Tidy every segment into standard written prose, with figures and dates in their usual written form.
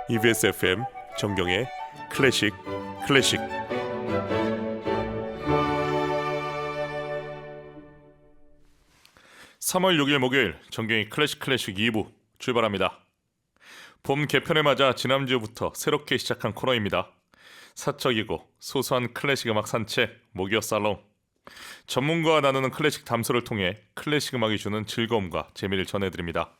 EBS FM 정경의 클래식 3월 6일 목요일 정경의 클래식 2부 출발합니다. 봄 개편을 맞아 지난주부터 새롭게 시작한 코너입니다. 사적이고 소소한 클래식 음악 산책 목요 살롱. 전문가와 나누는 클래식 담소를 통해 클래식 음악이 주는 즐거움과 재미를 전해드립니다.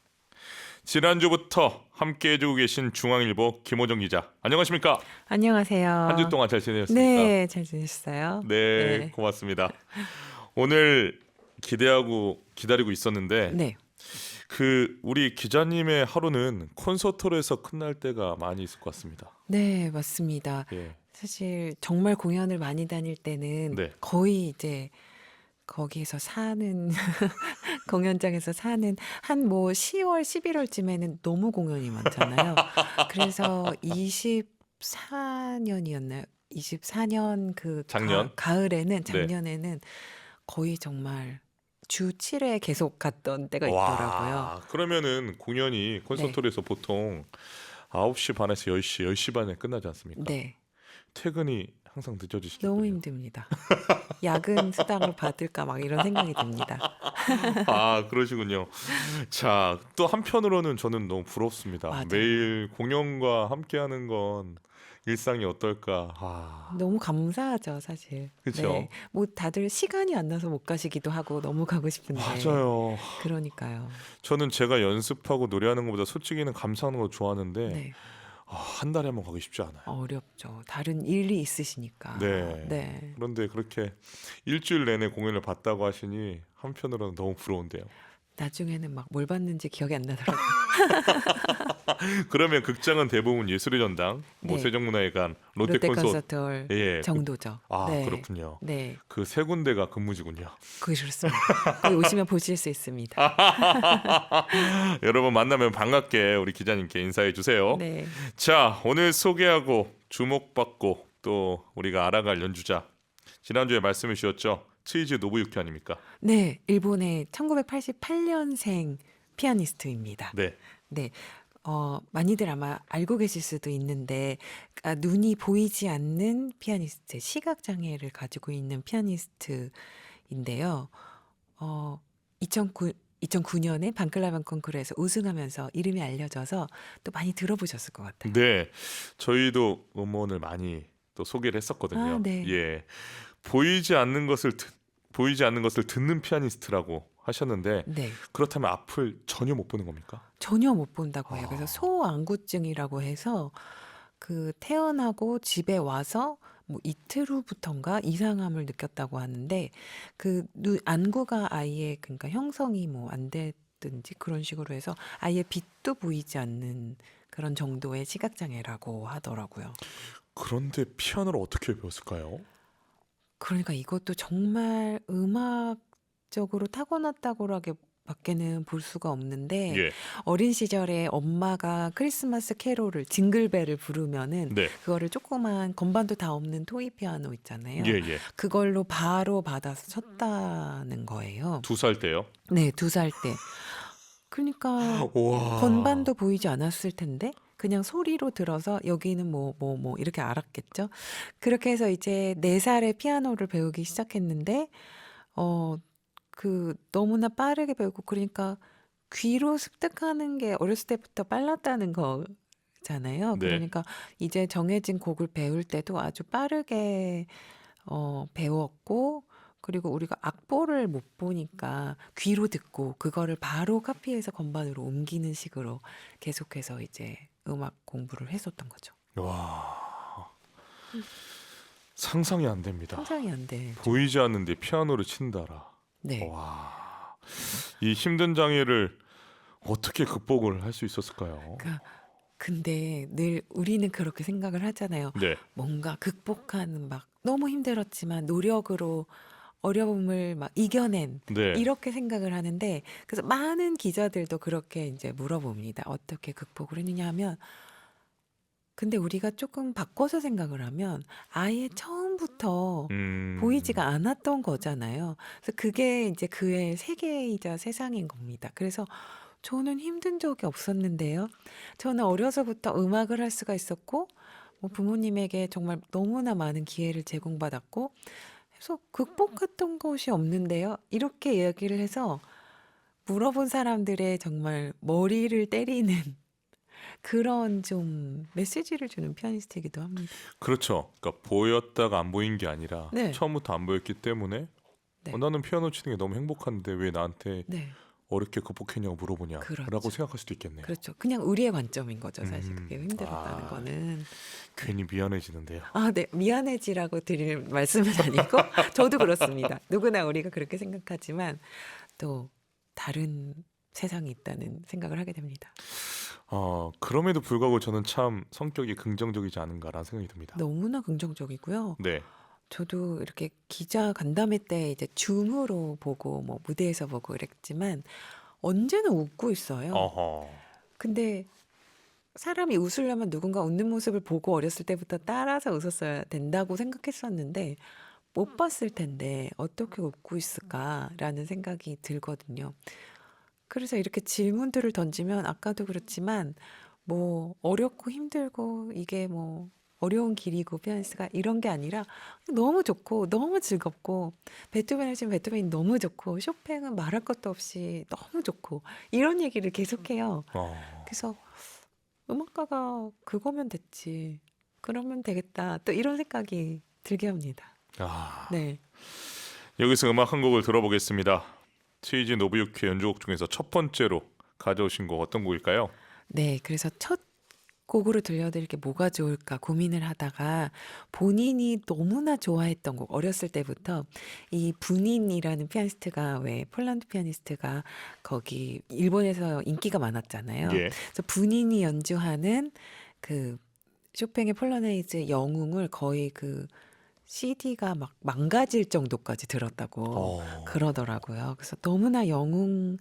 지난주부터 함께 해주고 계신 중앙일보 김호정 기자, 안녕하십니까? 안녕하세요. 한 주 동안 잘 지내셨습니까? 네, 잘 지내셨어요? 네, 고맙습니다. 오늘 기대하고 기다리고 있었는데 네. 우리 기자님의 하루는 콘서트로에서 끝날 때가 많이 있을 것 같습니다. 네, 맞습니다. 예. 사실 정말 공연을 많이 다닐 때는 네. 거의 이제 거기에서 사는 공연장에서 사는 한 뭐 10월, 11월쯤에는 너무 공연이 많잖아요. 그래서 24년이었나요? 24년 작년? 작년에는 거의 정말 주 7회 계속 갔던 때가 있더라고요. 와, 그러면은 공연이 네. 콘서트로에서 보통 9시 반에서 10시, 10시 반에 끝나지 않습니까? 네. 퇴근이 항상 늦어지시겠군요. 너무 힘듭니다. 야근 수당을 받을까 막 이런 생각이 듭니다. 아, 그러시군요. 자, 또 한편으로는 저는 너무 부럽습니다. 맞아요. 매일 공연과 함께하는 건 일상이 어떨까. 아, 너무 감사하죠, 사실. 그쵸? 네. 뭐 다들 시간이 안 나서 못 가시기도 하고 너무 가고 싶은데. 맞아요. 그러니까요. 저는 제가 연습하고 노래하는 것보다 솔직히는 감상하는 거 좋아하는데 네. 한 달에 한 번 가기 쉽지 않아요. 어렵죠. 다른 일이 있으시니까. 네. 네. 그런데 그렇게 일주일 내내 공연을 봤다고 하시니 한편으로는 너무 부러운데요. 나중에는 막 뭘 봤는지 기억이 안 나더라고요. 그러면 극장은 대부분 예술의 전당, 뭐 네. 세종문화회관, 롯데 콘서트. 콘서트홀 예. 정도죠. 네. 그렇군요. 네. 그 세 군데가 근무지군요. 그렇습니다. 거기 오시면 보실 수 있습니다. 여러분 만나면 반갑게 우리 기자님께 인사해 주세요. 네. 자, 오늘 소개하고 주목받고 또 우리가 알아갈 연주자. 지난주에 말씀해 주셨죠. 츠이지 노부유키 아닙니까? 네, 일본의 1988년생 피아니스트입니다. 네. 네, 많이들 아마 알고 계실 수도 있는데, 눈이 보이지 않는 피아니스트, 시각 장애를 가지고 있는 피아니스트인데요. 2009년에 방클라반 콩쿠르에서 우승하면서 이름이 알려져서 또 많이 들어보셨을 것 같아요. 네. 저희도 음원을 많이 또 소개를 했었거든요. 아, 네. 예. 보이지 않는 것을 듣는 피아니스트라고 하셨는데 네, 그렇다면 앞을 전혀 못 보는 겁니까? 전혀 못 본다고 해요. 아. 그래서 소안구증이라고 해서 태어나고 집에 와서 뭐 이틀 후부터인가 이상함을 느꼈다고 하는데 안구가 아예 그러니까 형성이 뭐 안 됐든지 그런 식으로 해서 아예 빛도 보이지 않는 그런 정도의 시각장애라고 하더라고요. 그런데 피아노를 어떻게 배웠을까요? 그러니까 이것도 정말 음악적으로 타고났다고라게 밖에는 볼 수가 없는데 예. 어린 시절에 엄마가 크리스마스 캐롤을 징글벨을 부르면은 네. 그거를 조그만 건반도 다 없는 토이 피아노 있잖아요. 예, 예. 그걸로 바로 받아서 쳤다는 거예요. 2살 때요? 네, 2살 때. 그러니까 와. 건반도 보이지 않았을 텐데 그냥 소리로 들어서 여기는 뭐 이렇게 알았겠죠. 그렇게 해서 이제 4살에 피아노를 배우기 시작했는데 너무나 빠르게 배우고 그러니까 귀로 습득하는 게 어렸을 때부터 빨랐다는 거잖아요. 네. 그러니까 이제 정해진 곡을 배울 때도 아주 빠르게 배웠고 그리고 우리가 악보를 못 보니까 귀로 듣고 그거를 바로 카피해서 건반으로 옮기는 식으로 계속해서 이제 음악 공부를 했었던 거죠. 와. 상상이 안 됩니다. 상상이 안 돼. 보이지 않는데 피아노를 친다라. 네. 와. 이 힘든 장애를 어떻게 극복을 할 수 있었을까요? 근데 늘 우리는 그렇게 생각을 하잖아요. 네. 뭔가 극복하는 막 너무 힘들었지만 노력으로 어려움을 막 이겨낸 네. 이렇게 생각을 하는데 그래서 많은 기자들도 그렇게 이제 물어봅니다. 어떻게 극복을 했느냐 하면 근데 우리가 조금 바꿔서 생각을 하면 아예 처음부터 보이지가 음, 않았던 거잖아요. 그래서 그게 이제 그의 세계이자 세상인 겁니다. 그래서 저는 힘든 적이 없었는데요. 저는 어려서부터 음악을 할 수가 있었고, 뭐 부모님에게 정말 너무나 많은 기회를 제공받았고, 그래서 극복했던 것이 없는데요. 이렇게 이야기를 해서 물어본 사람들의 정말 머리를 때리는 그런 좀 메시지를 주는 피아니스트이기도 합니다. 그렇죠. 그러니까 보였다가 안 보인 게 아니라 네, 처음부터 안 보였기 때문에 네, 나는 피아노 치는 게 너무 행복한데 왜 나한테 네. 어렵게 극복했냐고 물어보냐라고 그렇죠. 생각할 수도 있겠네요. 그렇죠. 그냥 우리의 관점인 거죠. 사실 그게 힘들었다는 아, 거는. 네. 괜히 미안해지는데요. 아, 네. 미안해지라고 드릴 말씀은 아니고 저도 그렇습니다. 누구나 우리가 그렇게 생각하지만 또 다른 세상이 있다는 생각을 하게 됩니다. 그럼에도 불구하고 저는 참 성격이 긍정적이지 않은가라는 생각이 듭니다. 너무나 긍정적이고요. 네. 저도 이렇게 기자 간담회 때 이제 줌으로 보고 뭐 무대에서 보고 이랬지만 언제나 웃고 있어요. 어허. 근데 사람이 웃으려면 누군가 웃는 모습을 보고 어렸을 때부터 따라서 웃었어야 된다고 생각했었는데 못 봤을 텐데 어떻게 웃고 있을까라는 생각이 들거든요. 그래서 이렇게 질문들을 던지면 아까도 그렇지만 뭐 어렵고 힘들고 이게 뭐 어려운 길이고 피아니스트가 이런 게 아니라 너무 좋고 너무 즐겁고 베토벤을 치면 베토벤이 너무 좋고 쇼팽은 말할 것도 없이 너무 좋고 이런 얘기를 계속해요. 어. 그래서 음악가가 그거면 됐지. 그러면 되겠다. 또 이런 생각이 들게 합니다. 아, 네. 여기서 음악 한 곡을 들어보겠습니다. 치이지 노부유키 연주곡 중에서 첫 번째로 가져오신 곡 어떤 곡일까요? 네. 그래서 첫 곡으로 들려드릴 게 뭐가 좋을까 고민을 하다가 본인이 너무나 좋아했던 곡, 어렸을 때부터 이 분인이라는 피아니스트가 왜 폴란드 피아니스트가 거기 일본에서 인기가 많았잖아요. 예. 그래서 분인이 연주하는 그 쇼팽의 폴로네이즈 영웅을 거의 그 CD가 막 망가질 정도까지 들었다고 어. 그러더라고요. 그래서 너무나 영웅을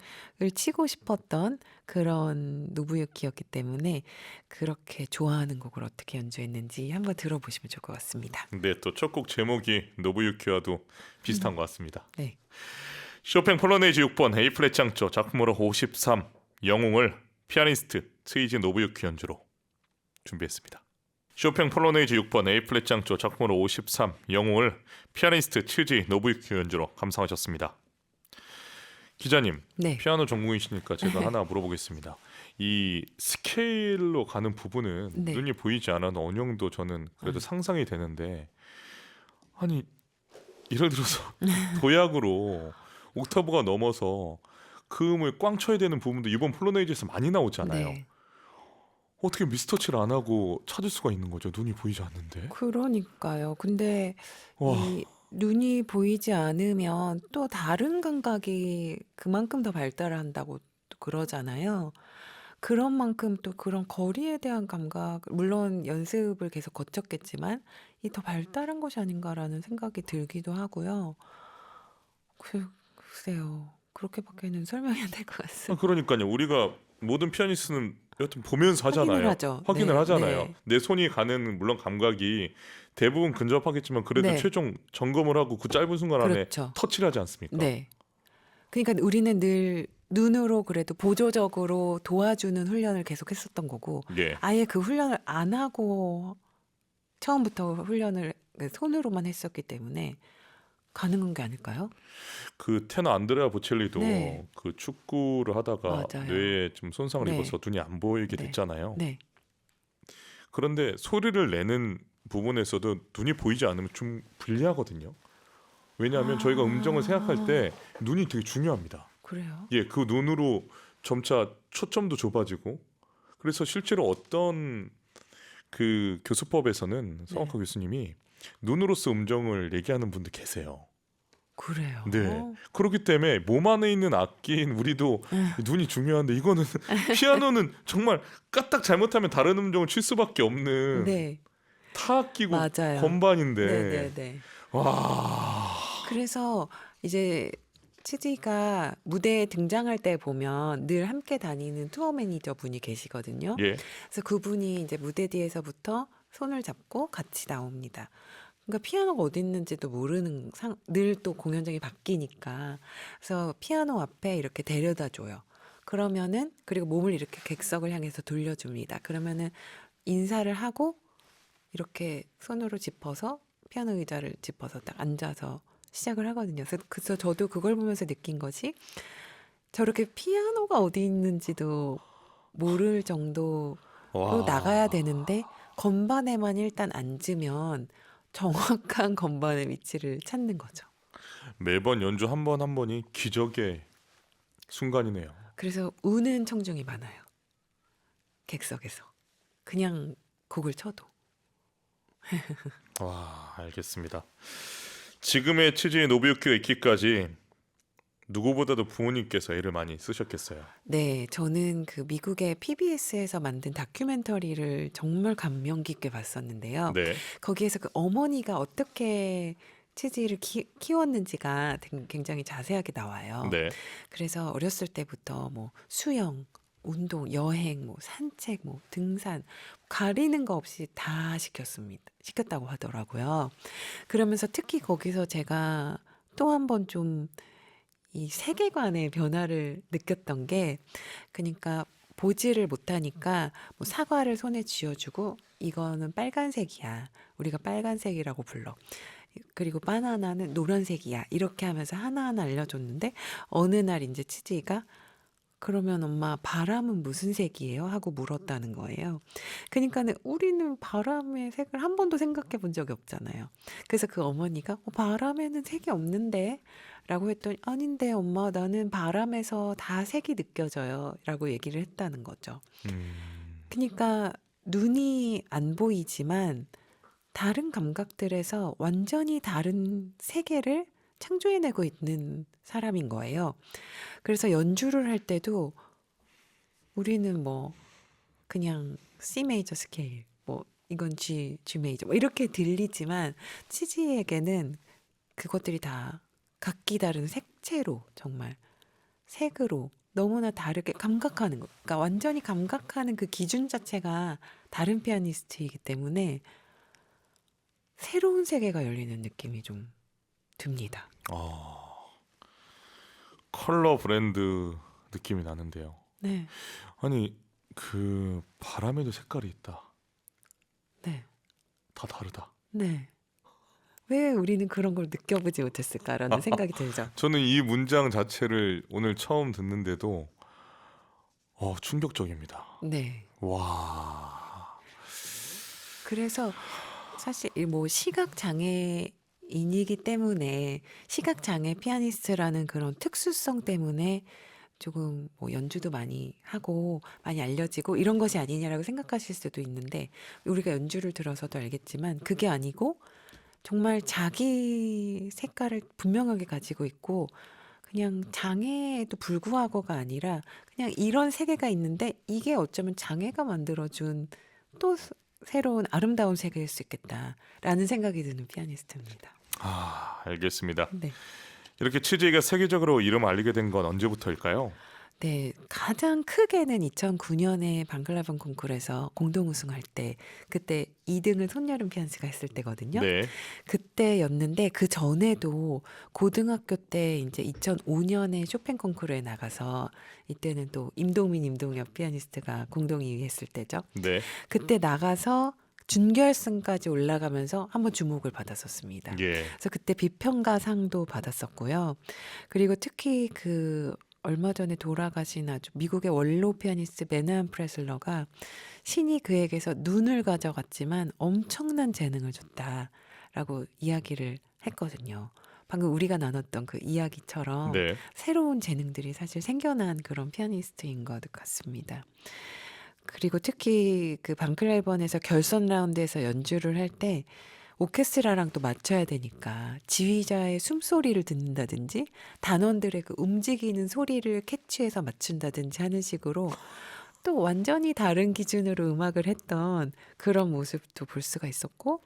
치고 싶었던 그런 노부유키였기 때문에 그렇게 좋아하는 곡을 어떻게 연주했는지 한번 들어보시면 좋을 것 같습니다. 네, 또 첫 곡 제목이 노부유키와도 비슷한 것 같습니다. 네. 쇼팽 폴로네이즈 6번 A 플랫 장조 작품으로 53 영웅을 피아니스트 트이지 노부유키 연주로 준비했습니다. 쇼팽 폴로네이즈 6번 A 플랫 장조 작품으로 53 영웅을 피아니스트 트이지 노부유키 연주로 감상하셨습니다. 기자님, 네. 피아노 전공이시니까 제가 하나 물어보겠습니다. 이 스케일로 가는 부분은 네. 눈이 보이지 않아도 어느 정도 저는 그래도 상상이 되는데 아니 예를 들어서 도약으로 옥타브가 넘어서 그 음을 꽝 쳐야 되는 부분도 이번 폴로네이즈에서 많이 나오잖아요. 네. 어떻게 미스터치를 안 하고 찾을 수가 있는 거죠? 눈이 보이지 않는데. 그러니까요. 근데 와, 이 눈이 보이지 않으면 또 다른 감각이 그만큼 더 발달한다고 또 그러잖아요. 그런 만큼 또 그런 거리에 대한 감각, 물론 연습을 계속 거쳤겠지만 이 더 발달한 것이 아닌가라는 생각이 들기도 하고요. 글쎄요. 그렇게밖에는 설명이 안 될 것 같습니다. 그러니까요. 우리가 모든 피아니스트는 여튼 보면서 확인을 하잖아요. 하죠. 확인을 네, 하잖아요. 네, 내 손이 가는 물론 감각이 대부분 근접하겠지만 그래도 네. 최종 점검을 하고 그 짧은 순간 안에 그렇죠. 터치를 하지 않습니까? 네. 그러니까 우리는 늘 눈으로 그래도 보조적으로 도와주는 훈련을 계속 했었던 거고, 예. 아예 그 훈련을 안 하고 처음부터 훈련을 손으로만 했었기 때문에 가능한 게 아닐까요? 그 테너 안드레아 보첼리도 네, 그 축구를 하다가 맞아요. 뇌에 좀 손상을 네, 입어서 눈이 안 보이게 네, 됐잖아요. 네. 그런데 소리를 내는 부분에서도 눈이 보이지 않으면 좀 불리하거든요. 왜냐하면 저희가 음정을 생각할 아, 때 눈이 되게 중요합니다. 그래요? 예, 그 눈으로 점차 초점도 좁아지고 그래서 실제로 어떤 그 교수법에서는 성악학 네, 교수님이 눈으로써 음정을 얘기하는 분들 계세요. 그래요. 네. 그렇기 때문에 몸 안에 있는 악기인 우리도 음, 눈이 중요한데 이거는 피아노는 정말 까딱 잘못하면 다른 음정을 칠 수밖에 없는 네, 타악기고 맞아요. 네, 건반인데 네, 네. 와. 그래서 이제 치즈가 무대에 등장할 때 보면 늘 함께 다니는 투어 매니저 분이 계시거든요. 예. 그래서 그분이 이제 무대 뒤에서부터 손을 잡고 같이 나옵니다. 그러니까 피아노가 어디 있는지도 모르는 늘 또 공연장이 바뀌니까. 그래서 피아노 앞에 이렇게 데려다 줘요. 그러면은 그리고 몸을 이렇게 객석을 향해서 돌려줍니다. 그러면은 인사를 하고 이렇게 손으로 짚어서 피아노 의자를 짚어서 딱 앉아서 시작을 하거든요. 그래서 저도 그걸 보면서 느낀 것이 저렇게 피아노가 어디 있는지도 모를 정도로 나가야 와. 되는데 건반에만 일단 앉으면 정확한 건반의 위치를 찾는 거죠. 매번 연주 한 번 한 번이 기적의 순간이네요. 그래서 우는 청중이 많아요. 객석에서. 그냥 곡을 쳐도. 와, 알겠습니다. 지금의 치즈의 노부유키가 있기까지 누구보다도 부모님께서 애를 많이 쓰셨겠어요. 네, 저는 그 미국의 PBS에서 만든 다큐멘터리를 정말 감명 깊게 봤었는데요. 네. 거기에서 그 어머니가 어떻게 치즈를 키웠는지가 굉장히 자세하게 나와요. 네. 그래서 어렸을 때부터 뭐 수영, 운동, 여행, 뭐 산책, 뭐 등산 가리는 거 없이 다 시켰다고 하더라고요. 그러면서 특히 거기서 제가 또 한 번 좀 이 세계관의 변화를 느꼈던 게 그러니까 보지를 못하니까 뭐 사과를 손에 쥐어주고 이거는 빨간색이야. 우리가 빨간색이라고 불러. 그리고 바나나는 노란색이야. 이렇게 하면서 하나하나 알려줬는데 어느 날 이제 치즈이가 그러면 엄마 바람은 무슨 색이에요? 하고 물었다는 거예요. 그러니까는 우리는 바람의 색을 한 번도 생각해 본 적이 없잖아요. 그래서 그 어머니가 바람에는 색이 없는데 라고 했더니 아닌데 엄마 나는 바람에서 다 색이 느껴져요. 라고 얘기를 했다는 거죠. 음. 그러니까 눈이 안 보이지만 다른 감각들에서 완전히 다른 세계를 창조해내고 있는 사람인 거예요. 그래서 연주를 할 때도 우리는 뭐 그냥 C 메이저 스케일, 뭐 이건 G 메이저 뭐 이렇게 들리지만 치즈에게는 그것들이 다 각기 다른 색채로 정말 색으로 너무나 다르게 감각하는 거. 그러니까 완전히 감각하는 그 기준 자체가 다른 피아니스트이기 때문에 새로운 세계가 열리는 느낌이 좀 듭니다. 컬러 브랜드 느낌이 나는데요. 네, 아니, 그 바람에도 색깔이 있다. 네, 다 다르다. 네. 왜 우리는 그런 걸 느껴보지 못했을까라는 생각이 들죠. 저는 이 문장 자체를 오늘 처음 듣는데도 충격적입니다. 네. 와. 그래서 사실 이 뭐 시각 장애인이기 때문에 시각 장애 피아니스트라는 그런 특수성 때문에 조금 뭐 연주도 많이 하고 많이 알려지고 이런 것이 아니냐라고 생각하실 수도 있는데 우리가 연주를 들어서도 알겠지만 그게 아니고 정말 자기 색깔을 분명하게 가지고 있고 그냥 장애에도 불구하고가 아니라 그냥 이런 세계가 있는데 이게 어쩌면 장애가 만들어준 또 새로운 아름다운 세계일 수 있겠다라는 생각이 드는 피아니스트입니다. 알겠습니다. 네. 이렇게 치즈가 세계적으로 이름 알리게 된 건 언제부터일까요? 네, 가장 크게는 2009년에 방글라반 콩쿠르에서 공동 우승할 때 그때 2등을 손여름 피아니스트가 했을 때거든요. 네. 그때였는데 그 전에도 고등학교 때 이제 2005년에 쇼팽 콩쿠르에 나가서 이때는 또 임동엽 피아니스트가 공동 2위 했을 때죠. 네. 그때 나가서 준결승까지 올라가면서 한번 주목을 받았었습니다. 예. 그래서 그때 비평가상도 받았었고요. 그리고 특히 그 얼마 전에 돌아가신 아주 미국의 원로 피아니스트 메나한 프레슬러가 신이 그에게서 눈을 가져갔지만 엄청난 재능을 줬다라고 이야기를 했거든요. 방금 우리가 나눴던 그 이야기처럼 네. 새로운 재능들이 사실 생겨난 그런 피아니스트인 것 같습니다. 그리고 특히 그 방클라이번에서 결선 라운드에서 연주를 할 때 오케스트라랑 또 맞춰야 되니까 지휘자의 숨소리를 듣는다든지 단원들의 그 움직이는 소리를 캐치해서 맞춘다든지 하는 식으로 또 완전히 다른 기준으로 음악을 했던 그런 모습도 볼 수가 있었고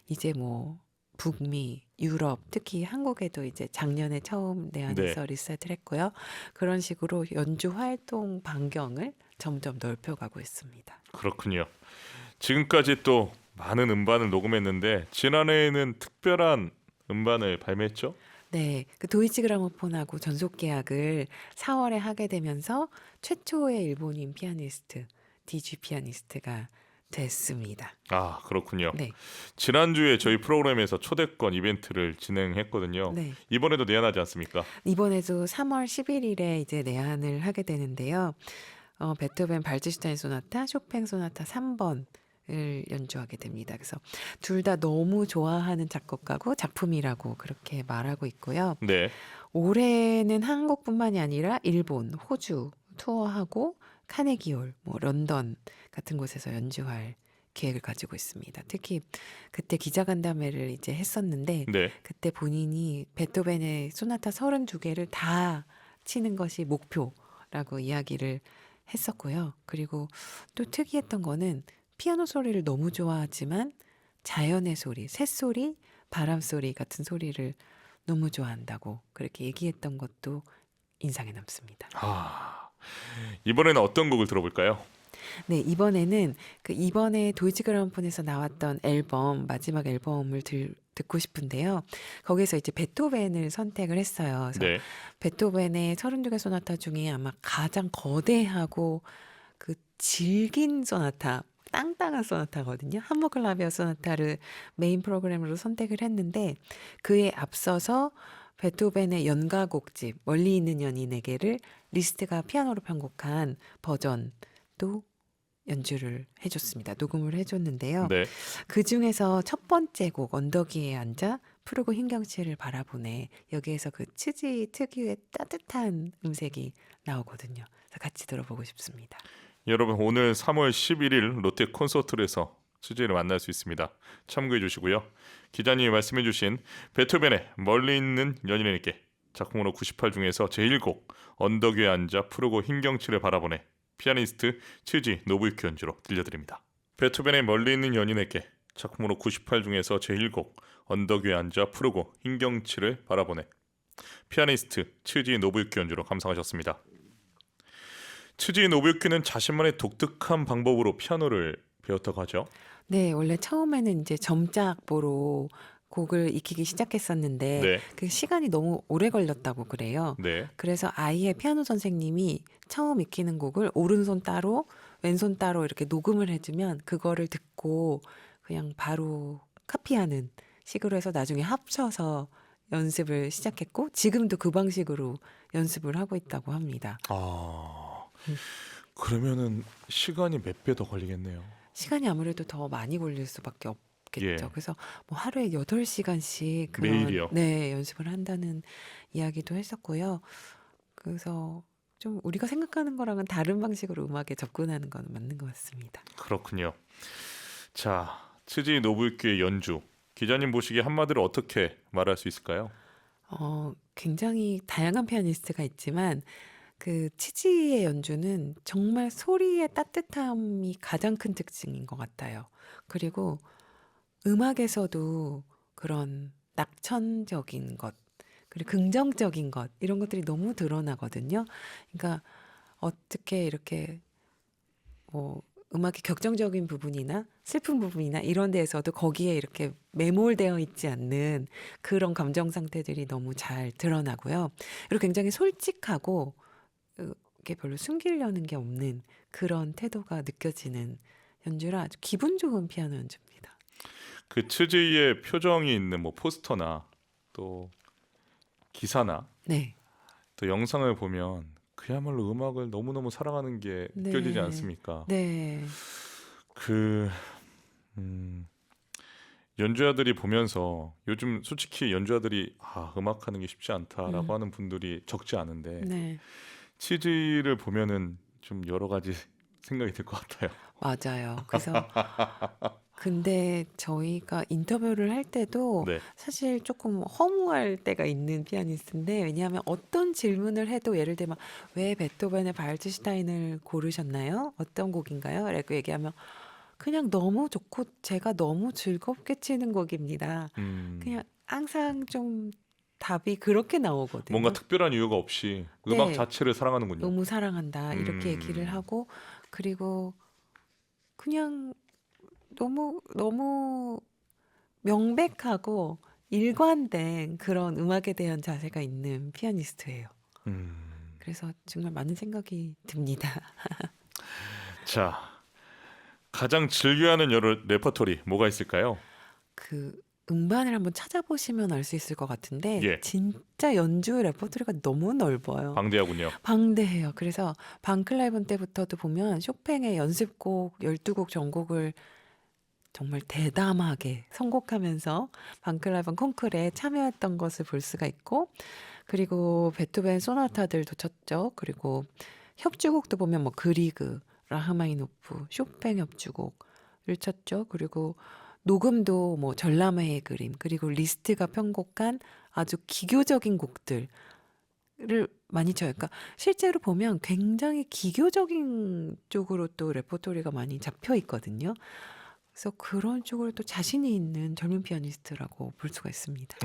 이제 뭐 북미, 유럽, 특히 한국에도 이제 작년에 처음 네. 내한에서 리셋을 했고요. 그런 식으로 연주 활동 반경을 점점 넓혀가고 있습니다. 그렇군요. 지금까지 또 많은 음반을 녹음했는데 지난해에는 특별한 음반을 발매했죠? 네, 그 도이치 그라모폰하고 전속 계약을 4월에 하게 되면서 최초의 일본인 피아니스트, 디지 피아니스트가 됐습니다. 아, 그렇군요. 네, 지난주에 저희 프로그램에서 초대권 이벤트를 진행했거든요. 네. 이번에도 내한하지 않습니까? 이번에도 3월 11일에 이제 내한을 하게 되는데요. 베토벤 발츠슈타인 소나타, 쇼팽 소나타 3번을 연주하게 됩니다. 그래서 둘 다 너무 좋아하는 작곡가고 작품이라고 그렇게 말하고 있고요. 네. 올해는 한국뿐만이 아니라 일본, 호주 투어하고 카네기홀, 뭐 런던 같은 곳에서 연주할 계획을 가지고 있습니다. 특히 그때 기자간담회를 이제 했었는데 네. 그때 본인이 베토벤의 소나타 32개를 다 치는 것이 목표라고 이야기를 했었고요. 그리고 또 특이했던 거는 피아노 소리를 너무 좋아하지만 자연의 소리, 새소리, 바람 소리 같은 소리를 너무 좋아한다고 그렇게 얘기했던 것도 인상에 남습니다. 아, 이번에는 어떤 곡을 들어볼까요? 네, 이번에는 그 이번에 도이치 그라모폰에서 나왔던 앨범, 마지막 앨범을 듣고 싶은데요. 거기서 이제 베토벤을 선택을 했어요. 그래서 네. 베토벤의 32개 소나타 중에 아마 가장 거대하고 그 질긴 소나타, 땅땅한 소나타거든요. 함부르크 클라비어 소나타를 메인 프로그램으로 선택을 했는데 그에 앞서서 베토벤의 연가곡집 멀리 있는 연인에게를 리스트가 피아노로 편곡한 버전도 연주를 해줬습니다. 녹음을 해줬는데요. 네. 그 중에서 첫 번째 곡 언덕 위에 앉아 푸르고 흰 경치를 바라보네. 여기에서 그 치지 특유의 따뜻한 음색이 나오거든요. 그래서 같이 들어보고 싶습니다. 여러분 오늘 3월 11일 롯데 콘서트에서 수지를 만날 수 있습니다. 참고해 주시고요. 기자님이 말씀해 주신 베토벤의 멀리 있는 연인에게 작품으로 98 중에서 제1곡 언덕 위에 앉아 푸르고 흰 경치를 바라보네 피아니스트 츠지 노부유키 연주로 들려드립니다. 베토벤의 멀리 있는 연인에게 작품으로 98 중에서 제1곡 언덕 위에 앉아 푸르고 흰 경치를 바라보네 피아니스트 츠지 노부유키 연주로 감상하셨습니다. 츠지 노부유키는 자신만의 독특한 방법으로 피아노를 배웠다고 하죠. 네, 원래 처음에는 이제 점자 악보로 곡을 익히기 시작했었는데 네, 그 시간이 너무 오래 걸렸다고 그래요. 네, 그래서 아예 피아노 선생님이 처음 익히는 곡을 오른손 따로 왼손 따로 이렇게 녹음을 해주면 그거를 듣고 그냥 바로 카피하는 식으로 해서 나중에 합쳐서 연습을 시작했고 지금도 그 방식으로 연습을 하고 있다고 합니다. 아, 음, 그러면은 시간이 몇 배 더 걸리겠네요. 시간이 아무래도 더 많이 걸릴 수밖에 예, 없겠죠. 그래서 뭐 하루에 8시간씩 그런 매일이요. 네, 연습을 한다는 이야기도 했었고요. 그래서 좀 우리가 생각하는 거랑은 다른 방식으로 음악에 접근하는 건 맞는 것 같습니다. 그렇군요. 자, 츠지 노부유키의 연주. 기자님 보시기에 한마디로 어떻게 말할 수 있을까요? 굉장히 다양한 피아니스트가 있지만 그 치지의 연주는 정말 소리의 따뜻함이 가장 큰 특징인 것 같아요. 그리고 음악에서도 그런 낙천적인 것, 그리고 긍정적인 것, 이런 것들이 너무 드러나거든요. 그러니까 어떻게 이렇게 뭐 음악의 격정적인 부분이나 슬픈 부분이나 이런 데에서도 거기에 이렇게 매몰되어 있지 않는 그런 감정 상태들이 너무 잘 드러나고요. 그리고 굉장히 솔직하고 이게 별로 숨기려는 게 없는 그런 태도가 느껴지는 연주라 아주 기분 좋은 피아노 연주입니다. 그 츠지의 표정이 있는 뭐 포스터나 또 기사나 네. 또 영상을 보면 그야말로 음악을 너무너무 사랑하는 게 느껴지지 네. 않습니까? 네. 그 연주자들이 보면서 요즘 솔직히 연주자들이 음악하는 게 쉽지 않다라고 음. 하는 분들이 적지 않은데 네. 치즈를 보면은 좀 여러 가지 생각이 들 것 같아요. 맞아요. 그래서 근데 저희가 인터뷰를 할 때도 네, 사실 조금 허무할 때가 있는 피아니스트인데 왜냐하면 어떤 질문을 해도 예를 들면 왜 베토벤의 발츠슈타인을 고르셨나요? 어떤 곡인가요? 라고 얘기하면 그냥 너무 좋고 제가 너무 즐겁게 치는 곡입니다. 음, 그냥 항상 좀 답이 그렇게 뭔가 나오거든요. 특별한 이유가 없이 음악 네, 자체를 사랑하는군요. 너무 사랑한다 이렇게 얘기를 음, 하고 그리고 그냥 너무 너무 명백하고 일관된 그런 음악에 대한 자세가 있는 피아니스트예요. 음. 그래서 정말 많은 생각이 듭니다. 자, 가장 즐겨하는 여러 레퍼토리 뭐가 있을까요? 그 음반을 한번 찾아보시면 알 수 있을 것 같은데 예, 진짜 연주 레퍼토리가 너무 넓어요. 방대하군요. 방대해요. 그래서 방클라이번 때부터도 보면 쇼팽의 연습곡 12곡 전곡을 정말 대담하게 선곡하면서 방클라이번 콩쿠르에 참여했던 것을 볼 수가 있고 그리고 베토벤 소나타들도 쳤죠. 그리고 협주곡도 보면 뭐 그리그, 라흐마니노프, 쇼팽 협주곡을 쳤죠. 그리고 녹음도 뭐 전람회의 그림, 그리고 리스트가 편곡한 아주 기교적인 곡들을 많이 쳐요. 그러니까 실제로 보면 굉장히 기교적인 쪽으로 또 레퍼토리가 많이 잡혀 있거든요. 그래서 그런 쪽으로 또 자신이 있는 젊은 피아니스트라고 볼 수가 있습니다.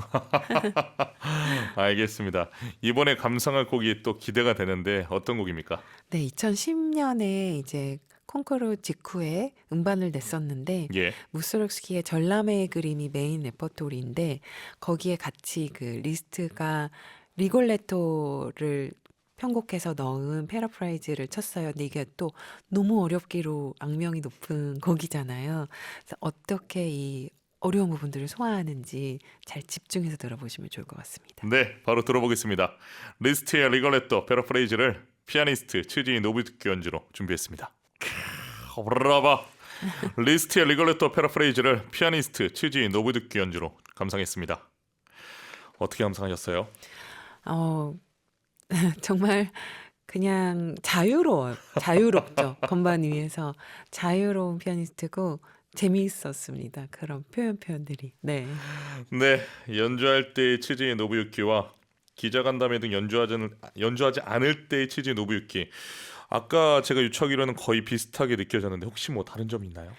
알겠습니다. 이번에 감상할 곡이 또 기대가 되는데 어떤 곡입니까? 네, 2010년에 이제 콩쿠르 직후에 음반을 냈었는데 예, 무소록스키의 전람회의 그림이 메인 레퍼토리인데 거기에 같이 그 리스트가 리골레토를 편곡해서 넣은 패러프라이즈를 쳤어요. 근데 이게 또 너무 어렵기로 악명이 높은 곡이잖아요. 그래서 어떻게 이 어려운 부분들을 소화하는지 잘 집중해서 들어보시면 좋을 것 같습니다. 네, 바로 들어보겠습니다. 리스트의 리걸레토 페러프레이즈를 피아니스트 츠지 노부유키 연주로 준비했습니다. 브라바. 리스트의 리걸레토 페러프레이즈를 피아니스트 츠지 노부유키 연주로 감상했습니다. 어떻게 감상하셨어요? 어, 정말 그냥 자유로워요. 자유롭죠. 건반 위에서 자유로운 피아니스트고 재미있었습니다. 그런 표현들이. 네. 네, 연주할 때의 츠지 노부유키와 기자간담회 등 연주하지 않을 때의 츠지 노부유키. 아까 제가 유추하기로는 거의 비슷하게 느껴졌는데 혹시 뭐 다른 점이 있나요?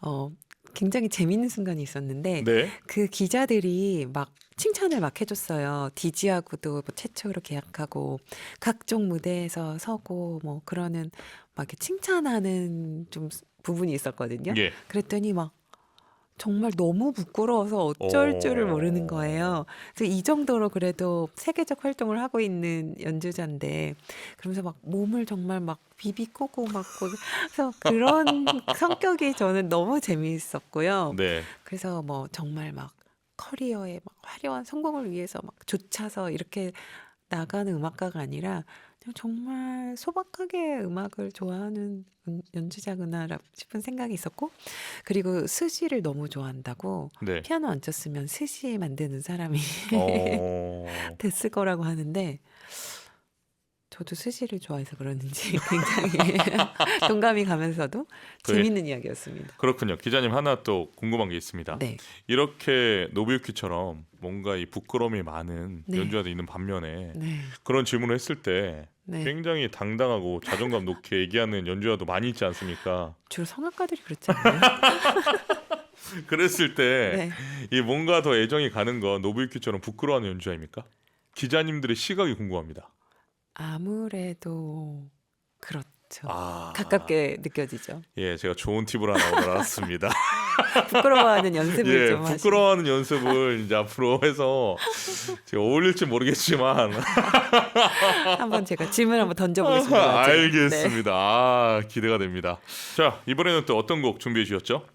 어, 굉장히 재미있는 순간이 있었는데 네, 그 기자들이 막 칭찬을 막 해줬어요. 디지하고도 뭐 최초로 계약하고 각종 무대에서 서고 뭐 그러는 막 이렇게 칭찬하는 좀 부분이 있었거든요. 예. 그랬더니 막 정말 너무 부끄러워서 어쩔 줄을 모르는 어, 거예요. 그래서 이 정도로 그래도 세계적 활동을 하고 있는 연주자인데 그러면서 막 몸을 정말 막 비비꼬고 막 그래서 그런 성격이 저는 너무 재미있었고요. 네. 그래서 뭐 정말 막 커리어의 막 화려한 성공을 위해서 막 조차서 이렇게 나가는 음악가가 아니라 그냥 정말 소박하게 음악을 좋아하는 연주자구나 싶은 생각이 있었고 그리고 스시를 너무 좋아한다고 네. 피아노 안 쳤으면 스시 만드는 사람이 어, 됐을 거라고 하는데 저도 스시를 좋아해서 그러는지 굉장히 동감이 가면서도 그 재밌는 이야기였습니다. 그렇군요. 기자님 하나 또 궁금한 게 있습니다. 네, 이렇게 노부유키처럼 뭔가 이 부끄러움이 많은 네, 연주자도 있는 반면에 네, 그런 질문을 했을 때 네. 굉장히 당당하고 자존감 높게 얘기하는 연주자도 많이 있지 않습니까? 주로 성악가들이 그렇지 않나요? 그랬을 때 네. 이 뭔가 더 애정이 가는 건 노부유키처럼 부끄러워하는 연주자입니까? 기자님들의 시각이 궁금합니다. 아무래도 그렇죠. 아, 가깝게 느껴지죠. 예, 제가 좋은 팁을 하나 오늘 알았습니다. 부끄러워하는 연습을 예, 좀 하시는. 부끄러워하는 연습을 이제 앞으로 해서 제가 어울릴지 모르겠지만 한번 제가 질문 한번 던져보겠습니다. 나중에. 네. 알겠습니다. 아, 기대가 됩니다. 자, 이번에는 또 어떤 곡 준비해 주셨죠?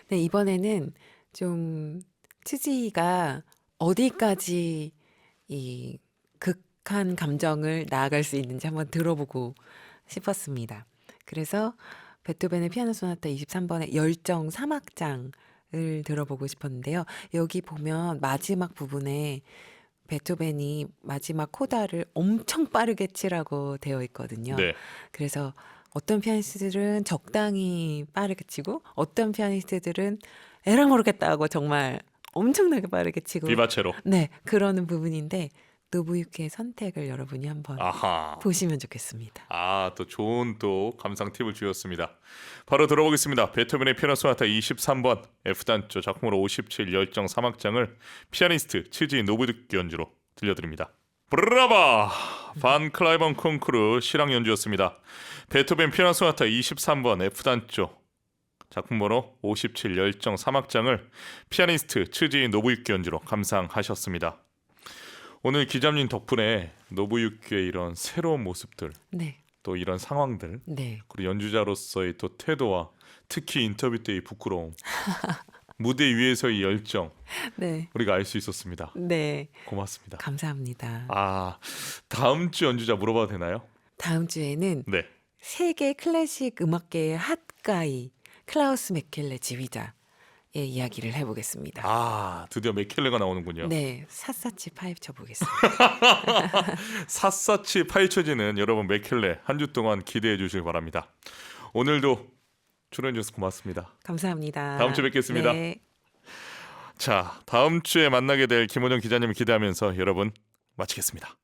네, 이번에는 좀 치지가 어디까지 이 극한 감정을 나아갈 수 있는지 한번 들어보고 싶었습니다. 그래서 베토벤의 피아노 소나타 23번의 열정 3악장을 들어보고 싶었는데요. 여기 보면 마지막 부분에 베토벤이 마지막 코다를 엄청 빠르게 치라고 되어 있거든요. 네, 그래서 어떤 피아니스트들은 적당히 빠르게 치고 어떤 피아니스트들은 에라 모르겠다 하고 정말 엄청나게 빠르게 치고 비바체로. 네, 그러는 부분인데 노부유키의 선택을 여러분이 한번 아하. 보시면 좋겠습니다. 또 좋은 또 감상 팁을 주셨습니다. 바로 들어보겠습니다. 베토벤의 피아노 소나타 23번 F단조 작품으로 57 열정 3악장을 피아니스트 츠지 노부유키 연주로 들려드립니다. 브라바! 반 클라이번 콩쿠르 실황 연주였습니다. 베토벤 피아노 소나타 23번 F단조 작품번호 57 열정 3악장을 피아니스트 츠지 노부유키 연주로 감상하셨습니다. 오늘 기자님 덕분에 노부유키의 이런 새로운 모습들, 네, 또 이런 상황들, 네, 그리고 연주자로서의 또 태도와 특히 인터뷰 때의 부끄러움, 무대 위에서의 열정, 네, 우리가 알 수 있었습니다. 네. 고맙습니다. 감사합니다. 다음 주 연주자 물어봐도 되나요? 다음 주에는 네. 세계 클래식 음악계의 핫가이 클라우스 메켈레 지휘자의 이야기를 해보겠습니다. 드디어 맥켈레가 나오는군요. 네, 샅샅이 파헤쳐 보겠습니다. 샅샅이 파헤쳐지는 여러분 맥켈레 한 주 동안 기대해 주시길 바랍니다. 오늘도 출연해 주셔서 고맙습니다. 감사합니다. 다음 주에 뵙겠습니다. 네. 자, 다음 주에 만나게 될 김호정 기자님을 기대하면서 여러분 마치겠습니다.